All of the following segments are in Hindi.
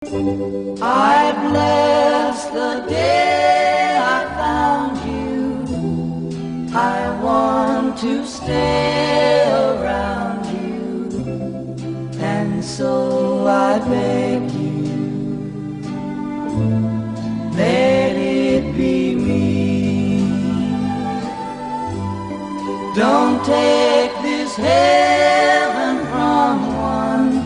I bless the day I found you. I want to stay around you, and so I beg you, let it be me. Don't take this heaven from one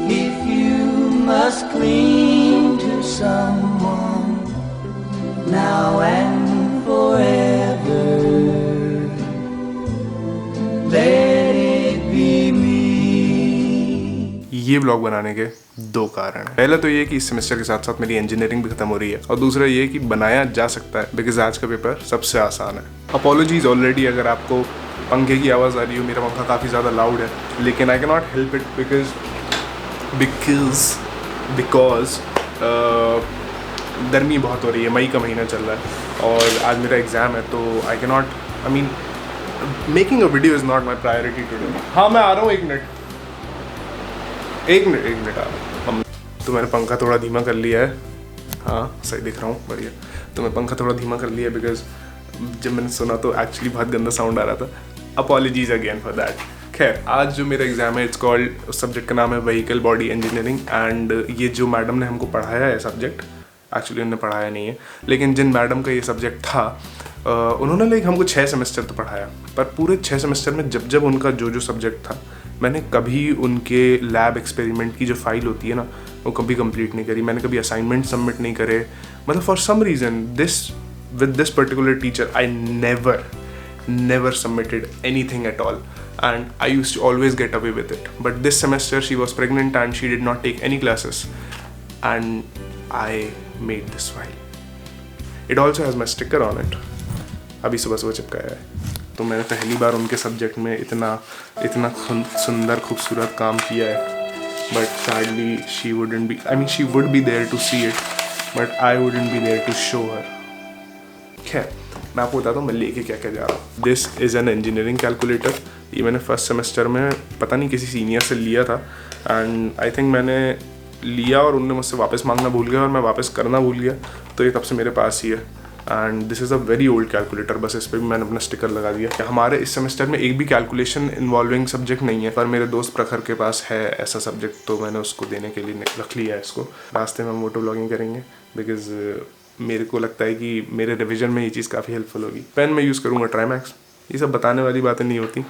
if you must cling to someone now and forever. Let it be me. ये ब्लॉग बनाने के दो कारण हैं। पहला तो ये कि इस सेमेस्टर के साथ साथ मेरी इंजीनियरिंग भी खत्म हो रही है, और दूसरा ये कि बनाया जा सकता है बिकॉज आज का पेपर सबसे आसान है। अपॉलॉजीज ऑलरेडी अगर आपको पंखे की आवाज़ आ रही हो, मेरा पंखा काफ़ी ज़्यादा लाउड है, लेकिन I can not help it because गर्मी बहुत हो रही है, मई का महीना चल रहा है और आज मेरा एग्ज़ाम है, तो I can not, I mean making a video is not my priority today. हाँ मैं आ रहा हूँ, एक मिनट आ रहा हूँ। तो मैंने पंखा थोड़ा धीमा कर लिया है, हाँ सही दिख रहा हूँ, बढ़िया। तो मैं पंखा थोड़ा धीमा कर लिया बिकॉज जब मैंने सुना तो एक्चुअली बहुत गंदा साउंड आ रहा था। Apologies again for that. खैर, आज जो मेरा एग्जाम है, इट्स कॉल्ड, उस सब्जेक्ट का नाम है व्हीकल बॉडी इंजीनियरिंग। एंड ये जो मैडम ने हमको पढ़ाया है सब्जेक्ट, एक्चुअली उन्होंने पढ़ाया नहीं है, लेकिन जिन मैडम का ये सब्जेक्ट था उन्होंने लाइक हमको 6 सेमेस्टर तो पढ़ाया, पर पूरे 6 सेमेस्टर में जब उनका जो सब्जेक्ट था, मैंने कभी उनके लैब एक्सपेरिमेंट की जो फाइल होती है ना, वो कभी कंप्लीट नहीं करी। मैंने कभी असाइनमेंट सबमिट नहीं करे। मतलब for some reason with this particular teacher I never submitted anything at all, and I used to always get away with it. But this semester she was pregnant and she did not take any classes, and I made this file. It also has my sticker on it. अभी सुबह चिपकाया है। तो मैंने पहली बार उनके सब्जेक्ट में इतना सुंदर खूबसूरत काम किया है। But sadly she wouldn't be, I mean she would be there to see it, but I wouldn't be there to show her. खैर, मैं आपको बताता हूँ मैं लेके क्या जा रहा हूँ। This is an engineering calculator. ये मैंने फर्स्ट सेमेस्टर में पता नहीं किसी सीनियर से लिया था, एंड आई थिंक मैंने लिया और उनने मुझसे वापस मांगना भूल गया और मैं वापस करना भूल गया, तो ये तब से मेरे पास ही है। And this is a very old calculator, बस इस पर भी मैंने अपना स्टिकर लगा दिया। हमारे इस सेमेस्टर में एक भी कैलकुलेशन इन्वॉल्विंग सब्जेक्ट नहीं है, पर मेरे दोस्त प्रखर के पास है ऐसा सब्जेक्ट, तो मैंने उसको देने के लिए रख लिया है इसको। रास्ते में हम मोटो ब्लॉगिंग करेंगे बिकॉज मेरे को लगता है कि मेरे रिवीजन में ये चीज़ काफ़ी हेल्पफुल होगी। पेन मैं यूज़ करूँगा ट्राईमैक्स। ये सब बताने वाली बातें नहीं होती,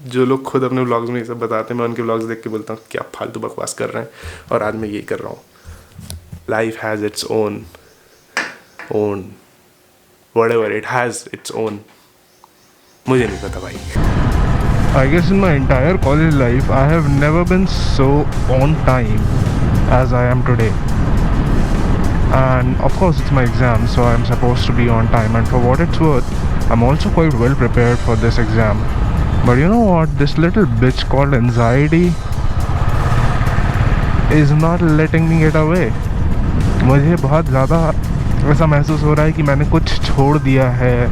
जो लोग खुद अपने व्लॉग्स में ये सब बताते हैं, मैं उनके व्लॉग्स देख के बोलता हूँ क्या फालतू बकवास कर रहे हैं, और आज मैं यही कर रहा हूँ। Life has its own whatever it has its own, मुझे नहीं पता भाई। I guess in my entire college life I have never been so on time as I am today. And of course it's my exam, so I'm supposed to be on time, and for what it's worth, I'm also quite well prepared for this exam. But you know what, this little bitch called anxiety is not letting me get away. मुझे बहुत ज़्यादा ऐसा महसूस हो रहा है कि मैंने कुछ छोड़ दिया है,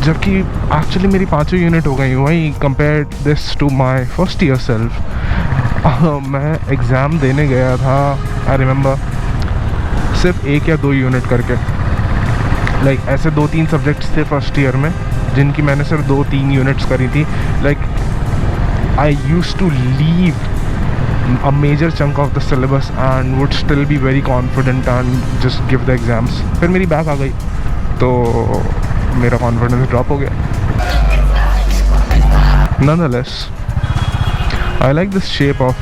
जबकि एक्चुअली मेरी 5 यूनिट हो गई। वही compare this to my first year self. मैं एग्ज़ाम देने गया था, आई रिमेंबर, सिर्फ 1 या 2 यूनिट करके। लाइक ऐसे 2-3 सब्जेक्ट्स थे फर्स्ट ईयर में जिनकी मैंने सिर्फ 2-3 यूनिट्स करी थी। Like I used to leave a major chunk of the syllabus and would still be very confident and just give the exams. फिर मेरी बैक आ गई तो मेरा confidence drop हो गया। Nonetheless, I like this shape of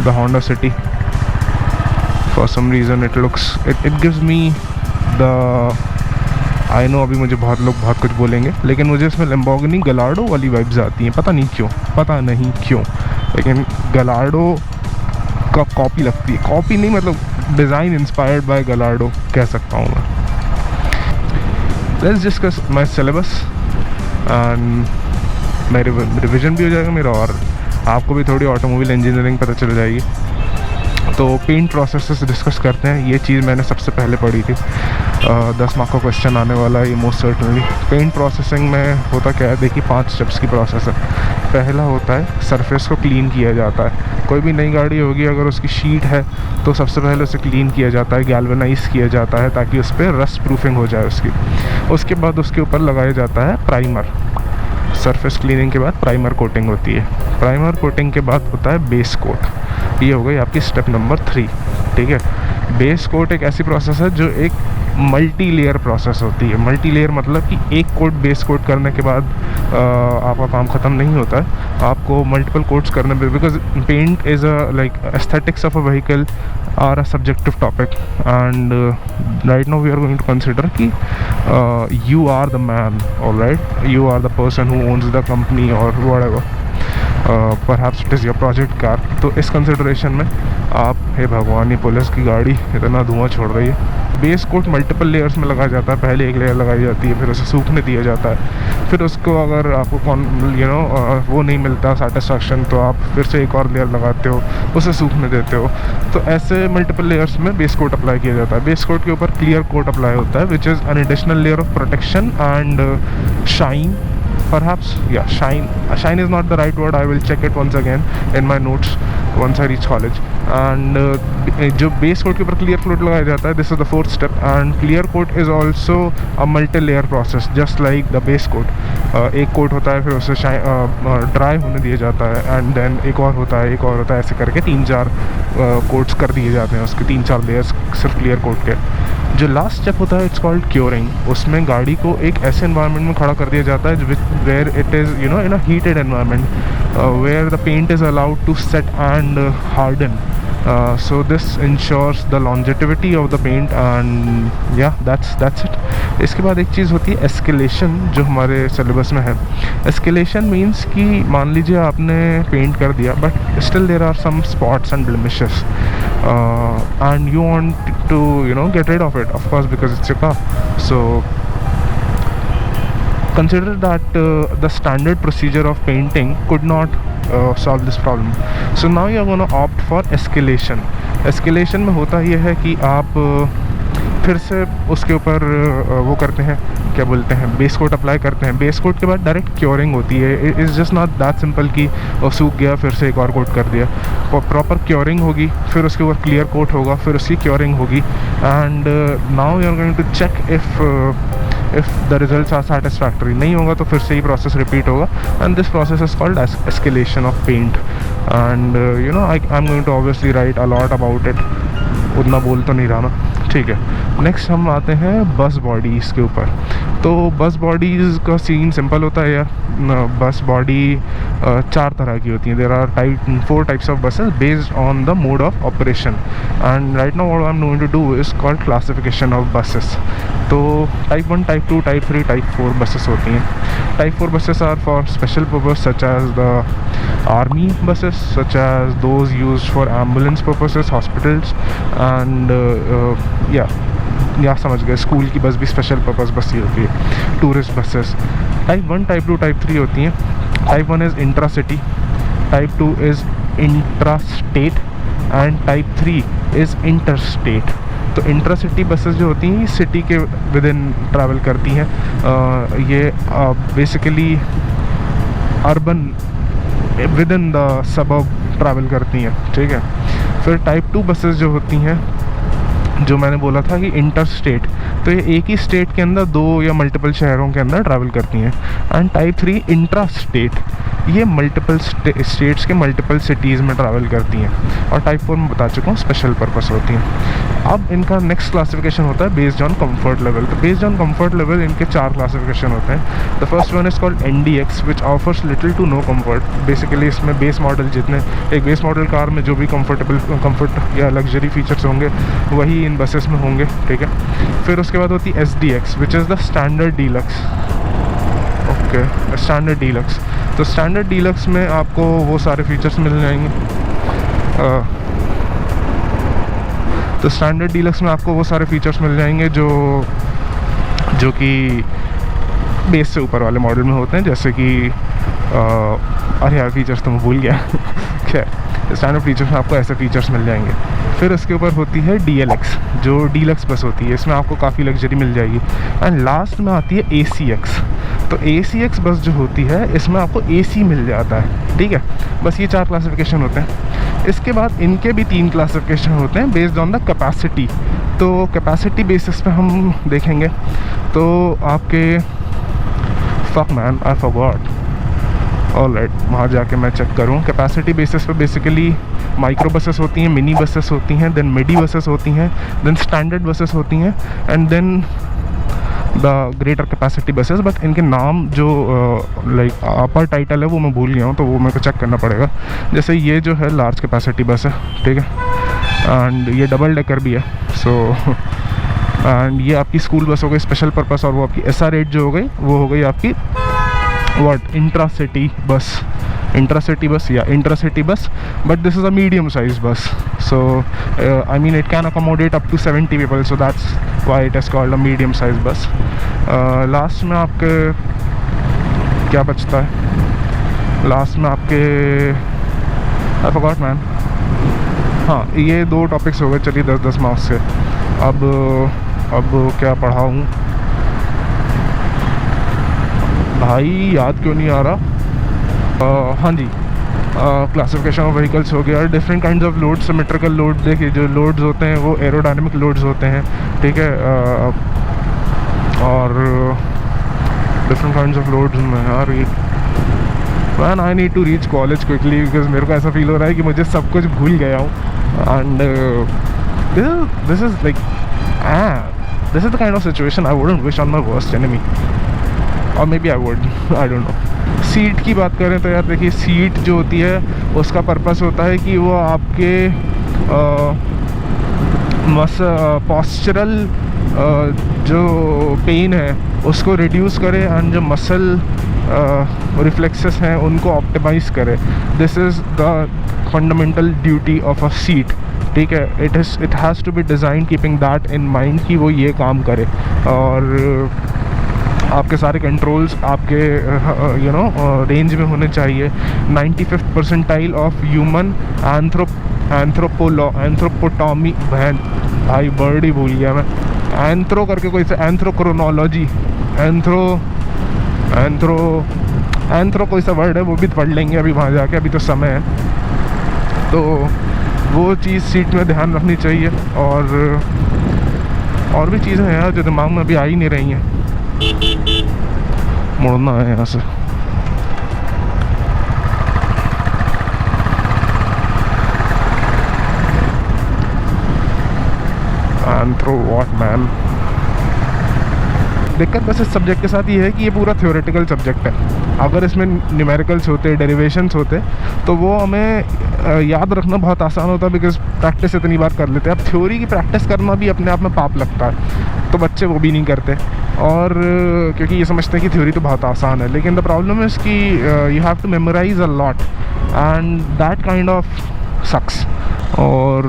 the Honda City. For some reason it gives me the, I know अभी मुझे बहुत लोग बहुत कुछ बोलेंगे, लेकिन मुझे इसमें Lamborghini Gallardo वाली वाइब्स आती हैं, पता नहीं क्यों, लेकिन Gallardo का कॉपी लगती है। कॉपी नहीं, मतलब डिज़ाइन इंस्पायर्ड बाय गलार्डो कह सकता हूँ मैं। Let's discuss my syllabus and मेरे रिवीजन भी हो जाएगा मेरा, और आपको भी थोड़ी ऑटोमोबाइल इंजीनियरिंग पता चल जाएगी। तो पेंट प्रोसेसेस डिस्कस करते हैं। ये चीज़ मैंने सबसे पहले पढ़ी थी, 10 मार्क का क्वेश्चन आने वाला है ये मोस्ट सर्टनली। पेंट प्रोसेसिंग में होता क्या है, देखिए 5 स्टेप्स की प्रोसेस है। पहला होता है सरफेस को क्लीन किया जाता है। कोई भी नई गाड़ी होगी अगर उसकी शीट है तो सबसे पहले उसे क्लीन किया जाता है, गैल्वेनाइज किया जाता है ताकि उस पर रस्ट प्रूफिंग हो जाए उसकी। उसके बाद उसके ऊपर लगाया जाता है प्राइमर। सरफेस क्लीनिंग के बाद प्राइमर कोटिंग होती है। प्राइमर कोटिंग के बाद होता है बेस कोट। ये हो गई आपकी स्टेप नंबर 3, ठीक है। बेस कोट एक ऐसी प्रोसेस है जो एक मल्टी लेयर प्रोसेस होती है। मल्टी लेयर मतलब कि एक कोट बेस कोट करने के बाद आपका काम ख़त्म नहीं होता है, आपको मल्टीपल कोट्स करने पे, because paint is a like aesthetics of a vehicle are a subjective topic and right now we are going to consider कि you are the man, all right, you are the person who owns the company or whatever, perhaps it is your project car। तो इस कंसिडरेशन में आप, हे भगवान, ये पुलिस की गाड़ी इतना धुआं छोड़ रही है। बेस कोट मल्टीपल लेयर्स में लगाया जाता है। पहले एक लेयर लगाई जाती है, फिर उसे सूखने दिया जाता है, फिर उसको अगर आपको वो नहीं मिलता सेटिस्फैक्शन तो आप फिर से एक और लेयर लगाते हो, उसे सूखने देते हो। तो ऐसे मल्टीपल लेयर्स में बेस कोट अप्लाई किया जाता है। बेस कोट के ऊपर क्लियर कोट अप्लाई होता है which is an additional layer of protection and shine, perhaps, yeah, shine is not the right word, I will check it once again in my notes once I reach college। and जो बेस कोट के ऊपर क्लियर कोट लगाया जाता है, this is the 4th step. And clear coat is also a multi layer process just like the base coat. एक कोट होता है, फिर उसे ड्राई होने दिया जाता है, एंड देन एक और होता है, एक और होता है, ऐसे करके 3-4 कोट्स कर दिए जाते हैं उसके, 3-4 लेयर्स सिर्फ क्लियर कोट के। जो लास्ट स्टेप होता है इट्स कॉल्ड क्योरिंग। उसमें गाड़ी को एक ऐसे एनवायरनमेंट में खड़ा कर दिया जाता है where it is in a heated environment where the paint is allowed to set and harden. So this ensures the longevity of the paint and yeah, that's it। इसके बाद एक चीज़ होती है एस्केलेशन, जो हमारे सिलेबस में है। एस्केलेशन मीन्स कि मान लीजिए आपने पेंट कर दिया but still there are some spots and blemishes and you want to get rid of it, of course, because it's your car। So consider that the standard procedure of painting could not solve this problem, so now you are going to opt for escalation। escalation में होता ये है कि आप फिर से उसके ऊपर वो करते हैं, क्या बोलते हैं, बेस कोट अप्लाई करते हैं। बेस कोट के बाद डायरेक्ट क्योरिंग होती है। It is just not that simple कि वो सूख गया फिर से एक और कोट कर दिया। प्रॉपर क्योरिंग होगी, फिर उसके ऊपर क्लियर कोट होगा, फिर उसकी क्योरिंग होगी, and now you are going to check if the results are satisfactory. नहीं होगा तो फिर से ही प्रोसेस रिपीट होगा, and this process is called escalation of paint. And I am going to obviously write a lot about it, उतना बोल तो नहीं रहा ना, ठीक है। नेक्स्ट हम आते हैं बस बॉडीज़ के ऊपर। तो बस बॉडीज़ का सीन सिंपल होता है यार। बस बॉडी 4 तरह की होती हैं। There are 4 types of buses based on the mode of operation, and right now what I am going to do is called classification of buses. तो type 1, type 2, type 3, type 4 buses होती हैं। Type 4 buses are for special purpose such as the army buses, such as those used for ambulance purposes, hospitals and या समझ गए, स्कूल की बस भी स्पेशल पर्पस बस ही होती है। Tourist buses type 1, type 2, type 3 होती हैं। Type 1 is intra city, type 2 is intra state and type 3 is inter state. तो इंट्रा सिटी बसेस जो होती हैं सिटी के विद इन ट्रैवल करती हैं। ये basically urban with in the suburb travel करती हैं, ठीक है। फिर टाइप 2 बसेस जो होती हैं, जो मैंने बोला था कि इंटर स्टेट, तो ये एक ही स्टेट के अंदर 2 या मल्टीपल शहरों के अंदर ट्रैवल करती हैं। एंड टाइप 3 इंट्रा स्टेट, ये मल्टीपल स्टेट्स के मल्टीपल सिटीज़ में ट्रैवल करती हैं। और टाइप 4 में बता चुका हूँ स्पेशल पर्पस होती हैं। अब इनका नेक्स्ट क्लासिफिकेशन होता है बेस्ड ऑन कंफर्ट लेवल। तो बेस्ड ऑन कंफर्ट लेवल इनके 4 क्लासिफिकेशन होते हैं। The first one is called NDX which offers little to no comfort. Basically इसमें बेस मॉडल जितने, एक बेस मॉडल कार में जो भी कंफर्ट या लग्जरी फीचर्स होंगे वही इन बसेस में होंगे, ठीक है। फिर उसके बाद होती है SDX which is the standard deluxe. Okay, standard deluxe. तो स्टैंडर्ड डीलक्स में आपको वो सारे फीचर्स मिल जाएंगे। तो स्टैंडर्ड डीलक्स में आपको वो सारे फीचर्स मिल जाएंगे जो कि बेस से ऊपर वाले मॉडल में होते हैं, जैसे कि अरे यार फीचर्स तो मैं भूल गया। खैर, स्टैंडर्ड फीचर्स में आपको ऐसे फीचर्स मिल जाएंगे। फिर उसके ऊपर होती है DLX जो डीलक्स बस होती है, इसमें आपको काफ़ी लग्जरी मिल जाएगी। एंड लास्ट में आती है ACX। तो ACX बस जो होती है इसमें आपको AC मिल जाता है, ठीक है। बस ये 4 क्लासिफिकेशन होते हैं। इसके बाद इनके भी 3 क्लासिफिकेशन होते हैं बेस्ड ऑन द कैपेसिटी। तो कैपेसिटी बेसिस पे हम देखेंगे तो आपके fuck man I forgot, alright, वहाँ जाके मैं चेक करूँ। कैपेसिटी बेसिस पे बेसिकली माइक्रो बसेस होती हैं, मिनी बसेस होती हैं, देन मिडी बसेस होती हैं, देन स्टैंडर्ड बसेस होती हैं, and then the greater capacity buses. But इनके नाम जो लाइक अपर टाइटल है वो मैं भूल गया हूँ, तो वो मेरे को चेक करना पड़ेगा। जैसे ये जो है लार्ज कैपेसिटी बस है, ठीक है, एंड ये डबल डेकर भी है। सो एंड ये आपकी स्कूल बस हो गई स्पेशल पर्पस, और वो आपकी SR8 जो हो गई वो हो गई आपकी what intra-city bus, but this is a medium sized bus, so I mean it can accommodate up to 70 people, so that's why it is called a medium sized bus. Last में आपके क्या बचता है? लास्ट में आपके I forgot man। हाँ, ये 2 टॉपिक्स हो गए, चलिए 10-10 मार्क्स के। अब क्या पढ़ाऊँ भाई, याद क्यों नहीं आ रहा। हाँ जी, क्लासिफिकेशन ऑफ व्हीकल्स हो गया, different kinds of load, symmetrical load. देखिए जो लोड्स होते हैं वो एरोडायनेमिक लोड्स होते हैं, ठीक है, और डिफरेंट काइंड्स ऑफ लोड्स में यार man I need to reach college quickly, because मेरे को ऐसा फील हो रहा है कि मुझे सब कुछ भूल गया हूँ। And this is like this is the kind of situation I wouldn't wish on my worst enemy, और maybe I would, I don't know. Seat की बात करें तो यार देखिए, सीट जो होती है उसका पर्पस होता है कि वो आपके पॉस्चरल जो पेन है उसको रिड्यूस करे, एंड जो मसल रिफ्लेक्सेस हैं उनको ऑप्टिमाइज़ करे। This is the fundamental duty of a seat, ठीक है। It has to be design keeping that in mind कि वो ये काम करे, और आपके सारे कंट्रोल्स आपके रेंज में होने चाहिए। 95th परसेंटाइल ऑफ ह्यूमन एंथ्रोपोटॉमी, बहन भाई वर्ड ही भूल गया मैं, एंथ्रो करके कोई सा एंथ्रोक्रोनोलॉजी, एंथ्रो कोई सा वर्ड है, वो भी पढ़ लेंगे अभी वहाँ जाके, अभी तो समय है। तो वो चीज़ सीट में ध्यान रखनी चाहिए, और भी चीज़ें हैं यार जो दिमाग में अभी आ ही नहीं रही हैं। मुड़ना है यहाँ से। Anthro what man. दिक्कत बस इस सब्जेक्ट के साथ ये है कि ये पूरा थ्योरेटिकल सब्जेक्ट है। अगर इसमें न्यूमेरिकल्स होते, डेरिवेशंस होते, तो वो हमें याद रखना बहुत आसान होता, बिकॉज प्रैक्टिस इतनी बार कर लेते हैं। अब थ्योरी की प्रैक्टिस करना भी अपने आप में पाप लगता है, तो बच्चे वो भी नहीं करते, और क्योंकि ये समझते हैं कि थ्योरी तो बहुत आसान है। लेकिन द प्रॉब्लम इज़ कि you have to memorise a lot, and that kind of sucks. और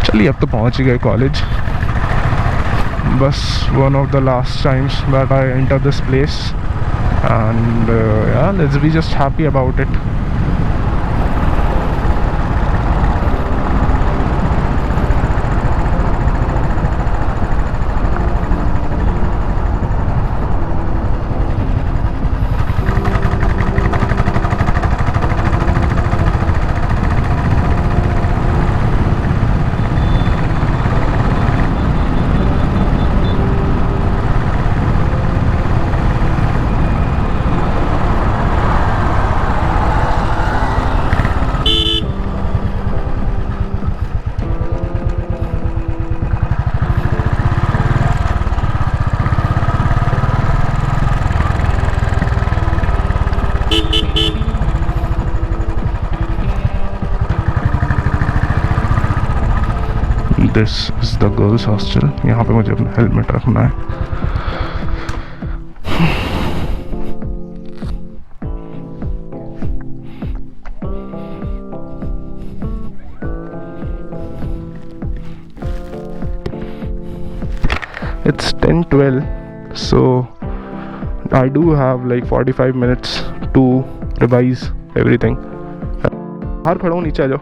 चलिए अब तो पहुँच ही गए कॉलेज। बस one of the last times that I enter this place, and yeah, let's be just happy about it. This is the girls hostel. यहाँ पे मुझे अपना हेलमेट रखना है। It's 10:12, so I do have like 45 minutes to revise everything. बाहर खड़ा हूँ, नीचे आ जाओ।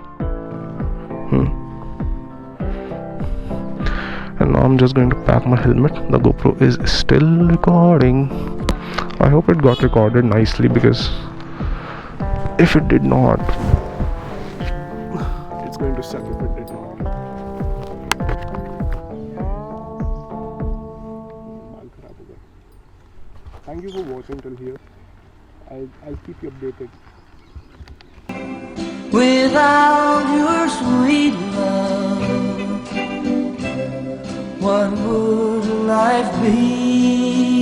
And now I'm just going to pack my helmet. The GoPro is still recording. I hope it got recorded nicely, because if it did not, it's going to suck if it did not. Thank you for watching till here. I'll keep you updated. Without your sweet love, what would life be?